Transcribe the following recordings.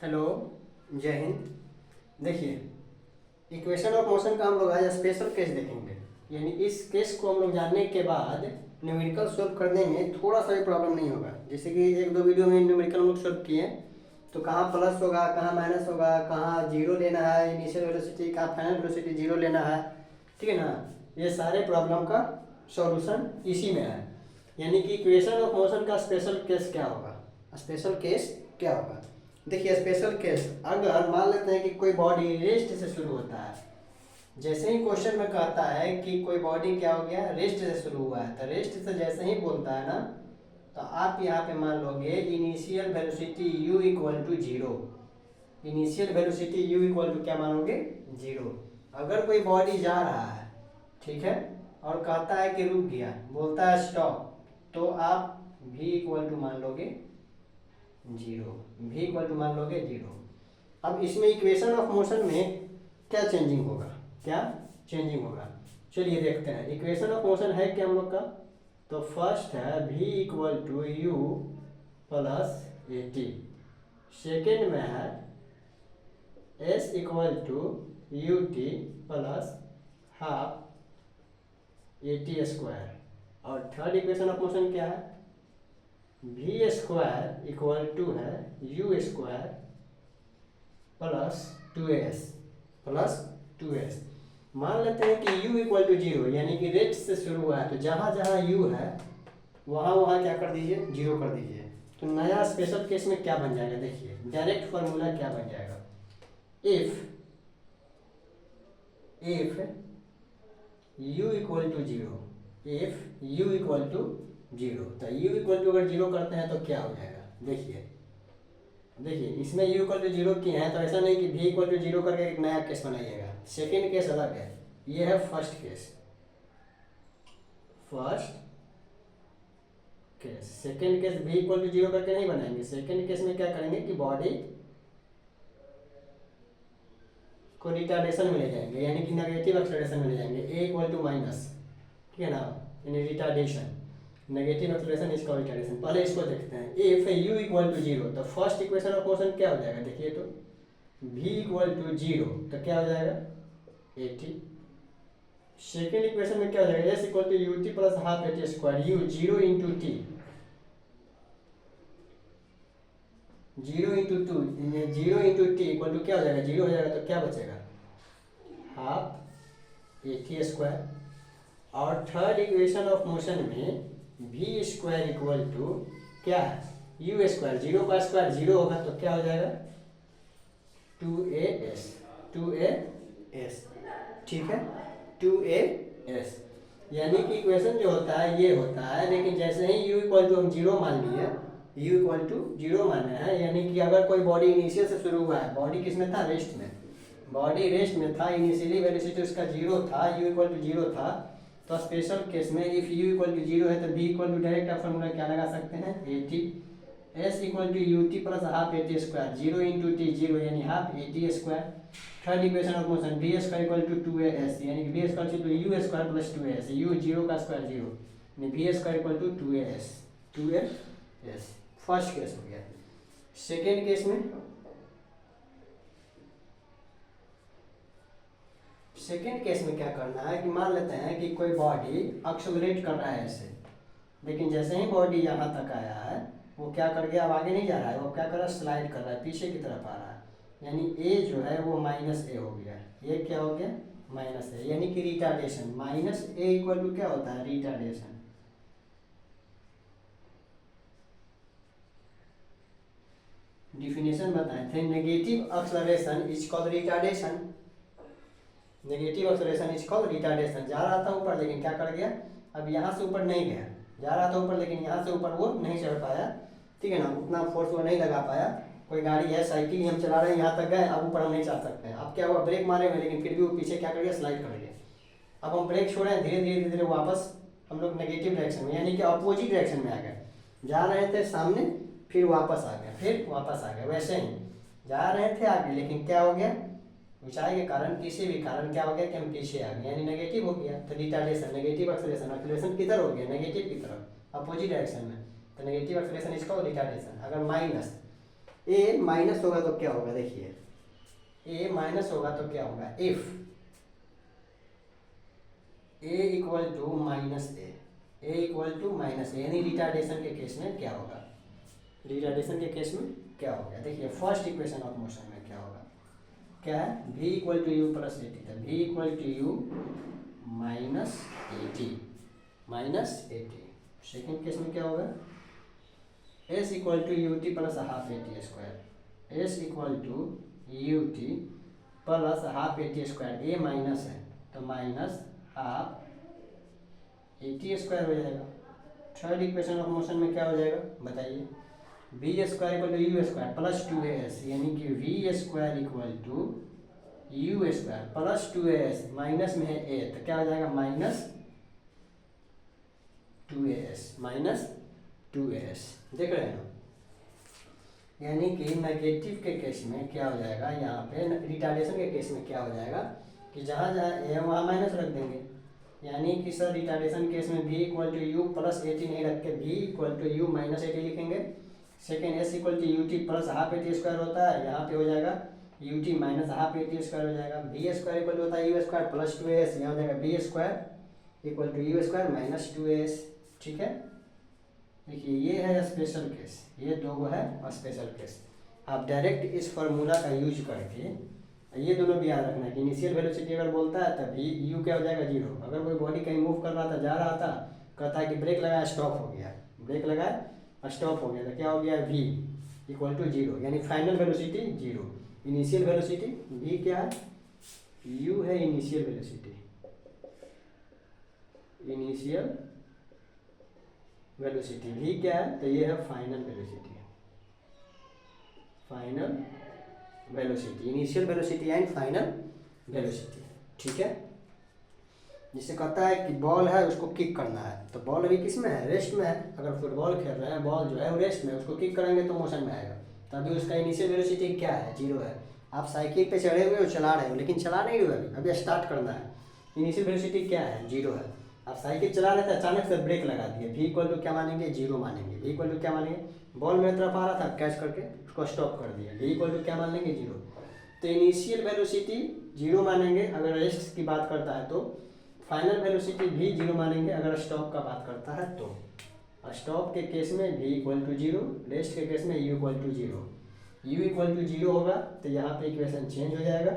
Hello, जय हिंद। देखिए, equation of motion का हम लोग आज स्पेशल केस देखेंगे। यानी इस केस को हम लोग जानने के बाद न्यूमेरिकल सोल्व करने में थोड़ा सा भी प्रॉब्लम नहीं होगा। जैसे कि एक दो वीडियो में न्यूमेरिकल हम लोग सोल्व किए, तो कहाँ प्लस होगा, कहाँ माइनस होगा, कहाँ जीरो लेना है, इनिशियल वेलोसिटी, कहाँ फाइनल वेलोसिटी जीरो लेना है। ठीक है ना, ये सारे प्रॉब्लम का सॉल्यूशन इसी में है। यानी कि इक्वेशन ऑफ मोशन का स्पेशल केस क्या होगा, स्पेशल केस क्या होगा। देखिए, स्पेशल केस अगर मान लेते हैं कि कोई बॉडी रेस्ट से शुरू होता है। जैसे ही क्वेश्चन में कहता है कि कोई बॉडी क्या हो गया, रेस्ट से शुरू हुआ है, तो रेस्ट से जैसे ही बोलता है ना, तो आप यहाँ पे मान लोगे initial velocity u equal to zero. Initial velocity u equal to क्या मानोगे, जीरो। अगर कोई बॉडी जा रहा है, ठीक है, और कहता है कि रुक गया, बोलता है स्टॉप, तो आप v इक्वल टू मान लोगे जीरो। v इक्वल टू मान लोगे जीरो। अब इसमें इक्वेशन ऑफ मोशन में क्या चेंजिंग होगा, क्या चेंजिंग होगा, चलिए देखते हैं। इक्वेशन ऑफ मोशन है क्या हम लोग का, तो फर्स्ट है v equal to U plus A T. Second में है s equal to U T plus half A T square. और थर्ड इक्वेशन ऑफ मोशन क्या है, v स्क्वायर इक्वल टू है U square plus two S. मान लेते हैं कि u इक्वल टू जीरो, यानी कि रेस्ट से शुरू हुआ है, तो जहाँ जहाँ u है वहाँ वहाँ क्या कर दीजिए, जीरो कर दीजिए। तो नया स्पेशल केस में क्या बन जाएगा, देखिए डायरेक्ट फार्मूला क्या बन जाएगा। If u equal to zero, if u equal to zero, तो u इक्वल टू अगर जीरो करते हैं तो क्या हो जाएगा। देखिए इसमें u इक्वल टू जीरो किए हैं, तो ऐसा नहीं कि v इक्वल टू जीरो करके एक नया केस बनाइएगा। सेकेंड केस अलग है, ये है first case. Second case v equal to zero करके नहीं बनाएंगे। सेकेंड केस में क्या करेंगे कि बॉडी को रिटार्डेशन में ले जाएंगे, यानी कि नेगेटिव एक्सेलरेशन में ले जाएंगे, a इक्वल टू माइनस, ठीक है ना, यानी रिटार्डेशन, नेगेटिव एक्सेलरेशन इसका रिटार्डेशन। पहले इसको देखते हैं। If u equal to zero, तो फर्स्ट इक्वेशन ऑफ मोशन क्या हो जाएगा, देखिए तो v इक्वल टू जीरो, तो क्या हो जाएगा 80। सेकेंड इक्वेशन में क्या हो जाएगा, s equal to U T plus half A T square, u zero into T, zero into T equal to क्या हो जाएगा, जीरो हो जाएगा, तो क्या बचेगा हाफ ए टी स्क्वायर। और थर्ड इक्वेशन ऑफ मोशन में v स्क्वायर इक्वल टू क्या है, यू स्क्वायर, जीरो का स्क्वायर जीरो होगा, तो क्या हो जाएगा 2as, ठीक है, 2as। यानी कि इक्वेशन जो होता है ये होता है, लेकिन जैसे ही u इक्वल टू हम जीरो मान लिए, u इक्वल टू जीरो माने हैं, यानी कि अगर कोई बॉडी इनिशियल से शुरू हुआ है, बॉडी किस में था, रेस्ट में, बॉडी रेस्ट में था, इनिशियली वेलोसिटी उसका जीरो था, u इक्वल टू जीरो था, तो स्पेशल केस में if u equal to zero है तो v इक्वल टू डायरेक्ट आप फॉर्मूला क्या लगा सकते हैं 80, s equal to U T plus half A T square, zero into T zero, यानी half A T square. Third equation of motion v square equal to 2as, यानी कि v square two U square plus 2as, u zero का square zero, यानी v square equal to 2as। First case हो गया। Second case में, second case में क्या करना है कि मान लेते हैं कि कोई बॉडी एक्सेलरेट कर रहा है ऐसे, लेकिन जैसे ही बॉडी यहाँ तक आया है वो क्या कर गया, अब आगे नहीं जा रहा है, वो क्या कर रहा है, स्लाइड कर रहा है, पीछे की तरफ आ रहा है, यानी a जो है वो माइनस ए हो गया, ये क्या हो गया माइनस ए, यानी कि retardation. Minus A equal to क्या होता है, रिटार्डेशन। डिफिनेशन बताए थे, negative acceleration is called retardation, negative acceleration is called retardation. जा रहा था ऊपर, लेकिन क्या कर गया, अब यहाँ से ऊपर नहीं गया, जा रहा था ऊपर लेकिन यहाँ से ऊपर वो नहीं चढ़ पाया, ठीक है ना, उतना फोर्स वो नहीं लगा पाया। कोई गाड़ी है, साइकिल ही हम चला रहे हैं, यहाँ तक गए, अब ऊपर हम नहीं चढ़ सकते हैं। अब क्या हुआ, ब्रेक मारे हुए, लेकिन फिर भी वो पीछे क्या कर गया, स्लाइड कर गया। अब हम ब्रेक छोड़े, धीरे धीरे धीरे वापस हम लोग नेगेटिव डायरेक्शन में, यानी कि अपोजिट डायरेक्शन में आ गए। जा रहे थे सामने, फिर वापस आ गए, फिर वापस आ गए, वैसे ही जा रहे थे आगे, लेकिन क्या हो गया, ऊंचाई के कारण, किसी भी कारण क्या हो गया कि हम पीछे आ गए, यानी नेगेटिव हो गया। तो रिटार्डेशन, नेगेटिव एक्सेलरेशन, एक्सेलरेशन किधर हो गया, नेगेटिव की तरफ, अपोजिट डायरेक्शन में, तो नेगेटिव एक्सेलरेशन इसका रिटार्डेशन। अगर माइनस, ए माइनस होगा तो क्या होगा, देखिए ए माइनस होगा तो क्या होगा, if A equal to minus A equal to minus A, यानी रिटार्डेशन के केस में क्या होगा, रिटार्डेशन के केस में क्या होगा। देखिए फर्स्ट इक्वेशन ऑफ मोशन में क्या होगा, क्या है, v equal to U plus A T, v equal to U minus A T. Second case में क्या होगा, s equal to U T plus half A T square, s equal to U T plus half A T square, A minus है तो minus half A T square हो जाएगा। Third equation of motion में क्या हो जाएगा बताइए, B square equal to U square plus two A S, यानी कि V square equal to U square plus two A S, minus में है ए तो क्या हो जाएगा minus two A S, minus two A S. देख रहे हैं ना, यानी कि नेगेटिव के केस में क्या हो जाएगा, यहाँ पे रिटार्डेशन के केस में क्या हो जाएगा कि जहाँ जहाँ ए वहाँ माइनस रख देंगे, यानी कि सर रिटार्डेशन केस में v equal to U plus A T नहीं रख के v equal to U minus A T लिखेंगे। Second S equal to U T plus half A T square होता है, यहाँ पे हो जाएगा U T minus half A T square हो जाएगा। बी स्क्वायर इक्वल टू होता है U square plus two S, यहाँ हो जाएगा V square equal to U square minus two S. ठीक है, देखिए ये है स्पेशल केस, ये दो है स्पेशल केस। आप डायरेक्ट इस फार्मूला का यूज करके ये दोनों भी याद रखना है कि इनिशियल वेलोसिटी अगर बोलता है तब भी यू क्या हो जाएगा जीरो। अगर कोई बॉडी कहीं मूव कर रहा था, जा रहा था, कहता है कि ब्रेक लगाया स्टॉप हो गया, ब्रेक लगाया स्टॉप हो गया, तो क्या हो गया v इक्वल टू जीरो, यानी final velocity zero. Initial velocity v क्या है, u है initial velocity, initial velocity v क्या है, तो ये है final velocity, final velocity, initial velocity and final velocity. ठीक है, जिसे कहता है कि बॉल है उसको किक करना है, तो बॉल अभी किस में है, रेस्ट में है। अगर फुटबॉल खेल रहे हैं, बॉल जो है वो रेस्ट में, उसको किक करेंगे तो मोशन में आएगा, तो अभी उसका इनिशियल वेलोसिटी क्या है, जीरो है। आप साइकिल पे चढ़े हुए हो, चला रहे हो, लेकिन चला नहीं रहे हो, अभी स्टार्ट करना है, इनिशियल वेलोसिटी क्या है, जीरो है। आप साइकिल चला रहे थे, अचानक से ब्रेक लगा दिए, v इक्वल टू क्या मानेंगे, जीरो मानेंगे। v इक्वल टू क्या मानेंगे, बॉल मेरी तरफ आ रहा था, कैच करके उसको स्टॉप कर दिया, v इक्वल टू क्या मान लेंगे, जीरो। तो इनिशियल वेलोसिटी जीरो मानेंगे अगर रेस्ट की बात करता है, तो फाइनल वेलोसिटी भी जीरो मानेंगे अगर स्टॉप का बात करता है तो। स्टॉप के केस में v equal to zero, rest के केस में u equal to zero. u equal to zero होगा तो यहाँ पे इक्वेशन चेंज हो जाएगा,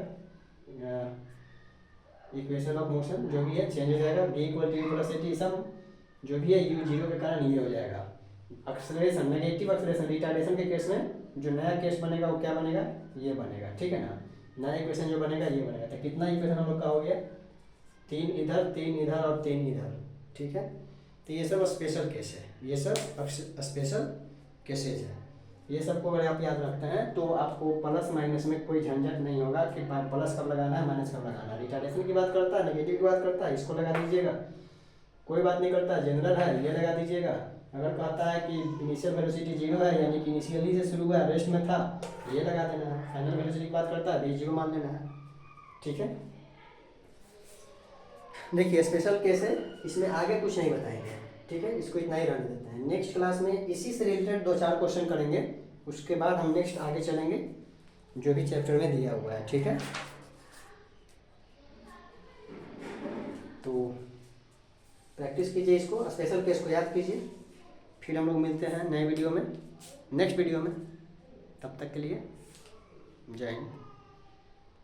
इक्वेशन ऑफ मोशन जो भी है चेंज हो जाएगा, v equal to U plus A T, सब जो भी है u जीरो के कारण ये हो जाएगा। एक्सेलरेशन, नेगेटिव एक्सेलरेशन रिटार्डेशन के केस में जो नया केस बनेगा वो क्या बनेगा, ये बनेगा। ठीक है ना, नया इक्वेशन जो बनेगा ये बनेगा। तो कितना इक्वेशन हम लोग का हो गया, तीन इधर और तीन इधर। ठीक है, तो ये सब स्पेशल केस है, ये सब स्पेशल केसेज है। ये सबको अगर आप याद रखते हैं तो आपको प्लस माइनस में कोई झंझट नहीं होगा कि प्लस कब लगाना है, माइनस कब लगाना है। रिटार्डेशन की बात करता है, नेगेटिव की बात करता है, इसको लगा दीजिएगा, कोई बात नहीं करता, जनरल है ये लगा दीजिएगा। अगर कहता है कि इनिशियल वेलोसिटी जीरो है, यानी कि इनिशियली से शुरू हुआ, रेस्ट में था, ये लगा देना है। फाइनल वेलोसिटी की बात करता है, v जीरो मान लेना है। ठीक है, देखिए स्पेशल केस है, इसमें आगे कुछ नहीं बताएंगे। ठीक है, इसको इतना ही रहने देते हैं। नेक्स्ट क्लास में इसी से रिलेटेड दो चार क्वेश्चन करेंगे, उसके बाद हम नेक्स्ट आगे चलेंगे जो भी चैप्टर में दिया हुआ है। ठीक है, तो प्रैक्टिस कीजिए, इसको स्पेशल केस को याद कीजिए। फिर हम लोग मिलते हैं नए वीडियो में, नेक्स्ट वीडियो में। तब तक के लिए जय हिंद।